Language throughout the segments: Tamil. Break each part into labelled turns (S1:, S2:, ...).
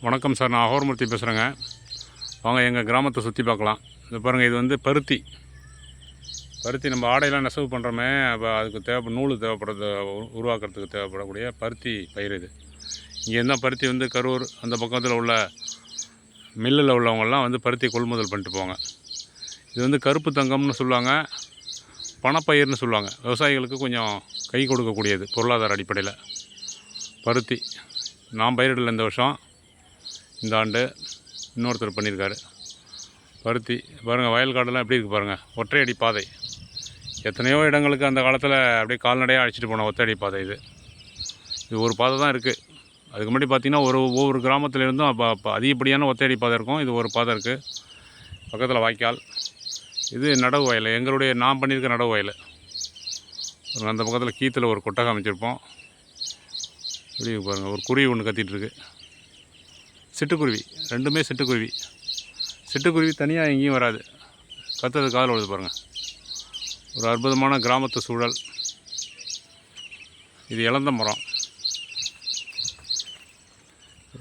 S1: வணக்கம் சார், நான் அகோரமூர்த்தி பேசுகிறேங்க. வாங்க எங்கள் கிராமத்தை சுற்றி பார்க்கலாம். இது பாருங்கள், இது வந்து பருத்தி. நம்ம ஆடையெல்லாம் நெசவு பண்ணுறோமே, அப்போ அதுக்கு நூல் தேவைப்படுறது உருவாக்குறதுக்கு தேவைப்படக்கூடிய பருத்தி பயிர் இது. இங்கே என்ன பருத்தி வந்து கரூர் அந்த பக்கத்தில் உள்ள மில்லில் உள்ளவங்கள்லாம் வந்து பருத்தி கொள்முதல் பண்ணிட்டு போவாங்க. இது வந்து கருப்பு தங்கம்னு சொல்லுவாங்க, பணப்பயிர்னு சொல்லுவாங்க. விவசாயிகளுக்கு கொஞ்சம் கை கொடுக்கக்கூடியது பொருளாதார அடிப்படையில். பருத்தி நான் பயிரிடல இந்த வருஷம், இந்த ஆண்டு இன்னொருத்தர் பண்ணியிருக்காரு. பருத்தி பாருங்கள், வயல் காடெல்லாம் எப்படி இருக்குது பாருங்கள். ஒற்றையடி பாதை, எத்தனையோ இடங்களுக்கு அந்த காலத்தில் அப்படியே கால்நடையாக அழைச்சிட்டு போன ஒற்றையடி பாதை இது. ஒரு பாதை தான் இருக்குது. அதுக்கு முன்னாடி பார்த்திங்கன்னா ஒவ்வொரு கிராமத்துலேருந்தும் அப்போ அதிகப்படியான ஒற்றையடி பாதை இருக்கும். இது ஒரு பாதை இருக்குது, பக்கத்தில் வாய்க்கால். இது நடவு வயல், நான் பண்ணியிருக்க நடவு வயல். அந்த பக்கத்தில் கீத்தில் ஒரு கொட்டகை அமைச்சிருப்போம். இப்படி பாருங்கள், ஒரு குருவி ஒன்று கத்திகிட்ருக்கு. சிட்டுக்குருவி, ரெண்டுமே சிட்டுக்குருவி. சிட்டுக்குருவி தனியாக எங்கேயும் வராது, கத்துறது காதில் விழுது பாருங்கள். ஒரு அற்புதமான கிராமத்து சூழல் இது. இளந்த மரம்,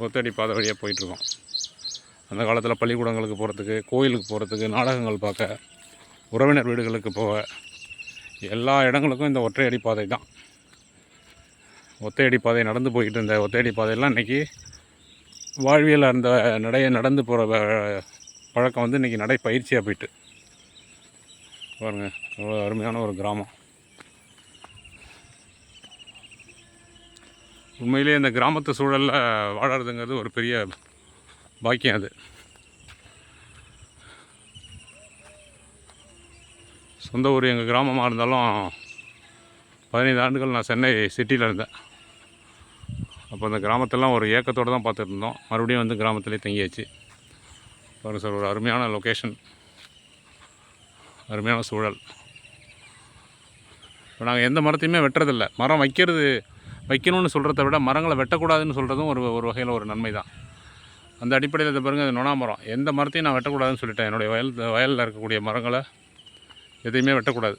S1: ஒத்தடி பாதை வழியாக போயிட்டுருக்கோம். அந்த காலத்தில் பள்ளிக்கூடங்களுக்கு போகிறதுக்கு, கோயிலுக்கு போகிறதுக்கு, நாடகங்கள் பார்க்க, உறவினர் வீடுகளுக்கு போக, எல்லா இடங்களுக்கும் இந்த ஒற்றையடி பாதை தான். ஒத்தையடி பாதை நடந்து போய்கிட்டு இருந்த ஒத்தையடி பாதையெல்லாம் இன்றைக்கி வாழ்வியல் அந்த நடந்து போகிற பழக்கம் வந்து இன்றைக்கி நடைப்பயிற்சியாக போயிட்டு பாருங்கள். அவ்வளோ அருமையான ஒரு கிராமம். உண்மையிலேயே இந்த கிராமத்து சூழலில் வாழறதுங்கிறது ஒரு பெரிய பாக்கியம். அது சொந்த ஊர் எங்கள் கிராமமாக இருந்தாலும் 15 ஆண்டுகள் நான் சென்னை சிட்டியில் இருந்தேன். அப்போ அந்த கிராமத்தெல்லாம் ஒரு ஏக்கத்தோடு தான் பார்த்துட்டு இருந்தோம். மறுபடியும் வந்து கிராமத்திலே தங்கியாச்சு. பாருங்கள் சார், ஒரு அருமையான லொக்கேஷன், அருமையான சூழல். இப்போ நாங்கள் எந்த மரத்தையுமே வெட்டுறதில்ல. மரம் வைக்கணும்னு சொல்கிறத விட மரங்களை வெட்டக்கூடாதுன்னு சொல்கிறதும் ஒரு வகையில் ஒரு நன்மை தான். அந்த அடிப்படையில் இதை பாருங்கள், அது நொணா மரம். எந்த மரத்தையும் நான் வெட்டக்கூடாதுன்னு சொல்லிட்டேன். என்னுடைய வயலில் இருக்கக்கூடிய மரங்களை எதையுமே வெட்டக்கூடாது.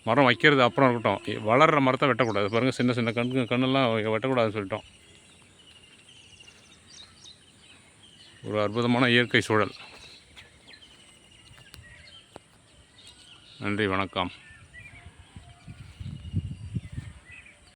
S1: மரம் வைக்கிறது அப்புறம் இருக்கட்டும், வளர்கிற மரத்தை வெட்டக்கூடாது. பாருங்கள், சின்ன சின்ன கண்ணெல்லாம் வெட்டக்கூடாதுன்னு சொல்லிட்டோம். ஒரு அற்புதமான இயற்கை சூழல். நன்றி, வணக்கம்.